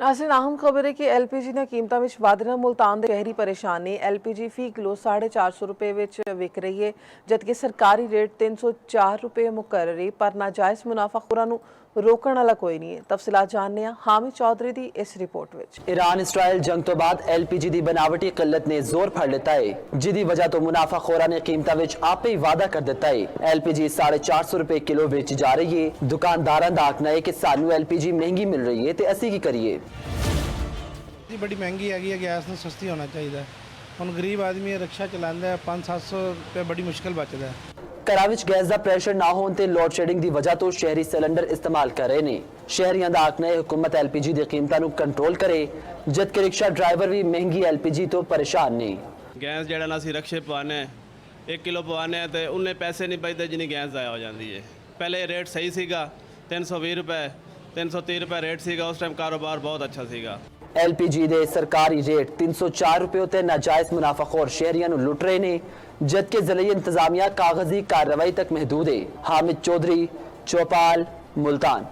नाज़रीन अहम खबर है कि LPG ने कीमतों में वाधे नाल मुल्तान दे गहरी परेशानी। LPG फी किलो 450 रुपए विच विक रही है, जबकि सरकारी रेट 304 रुपए मुकर्रर है। पर नाजायज़ मुनाफाखोरां नूं रोकण वाला कोई नहीं है। तफसीलात जानने हामिद चौधरी दी इस रिपोर्ट विच। ईरान इसराइल जंग तो बाद LPG दी बनावटी किल्लत ने जोर फड़ लिता है, जिदी वजह तो मुनाफाखोरां ने कीमतां विच आपे ही वादा कर दिता है। LPG 450 रुपए किलो बेची जा रही है। दुकानदारां दा आखना है कि सानू LPG महंगी मिल रही है ते असी की करिए। जी बड़ी महंगी हैगी है, गैस ਨੂੰ सस्ती होना चाहिए। ਹੁਣ गरीब आदमी रिक्शा चलाता है, 500-700 रुपये बड़ी मुश्किल बचता है। घरां विच गैस दा प्रेशर ना होने ते लोड शेडिंग दी वजह तो शहरी सिलेंडर इस्तेमाल कर रहे ने। शहरियां दा आखना है हुकूमत LPG दी कीमतां नूं कंट्रोल करे, जबकि रिक्शा ड्राइवर भी महंगी LPG तो परेशान ने। गैस ਜਿਹੜਾ ਨਾ ਅਸੀਂ ਰਕਸ਼ੇ ਪਵਾਨੇ 1 ਕਿਲੋ ਪਵਾਨੇ ਤੇ ਉਹਨੇ ਪੈਸੇ ਨਹੀਂ ਬਚਦੇ ਜਿੰਨੀ ਗੈਸ ਜ਼ਾਇਆ ਹੋ ਜਾਂਦੀ ਹੈ। ਪਹਿਲੇ ਰੇਟ ਸਹੀ ਸੀਗਾ 320 ਰੁਪਏ 330 ਰੁਪਏ ਰੇਟ ਸੀਗਾ, ਉਸ ਟਾਈਮ ਕਾਰੋਬਾਰ ਬਹੁਤ ਅੱਛਾ ਸੀਗਾ। LPG ਦੇ सरकारी रेट 304 रुपए उत्ते नाजायज़ मुनाफाखोर शहरियां नूं लुट रहे ने, जबकि ज़िले इंतजामिया कागजी कार्रवाई तक महदूद है। हामिद चौधरी, चौपाल, मुल्तान।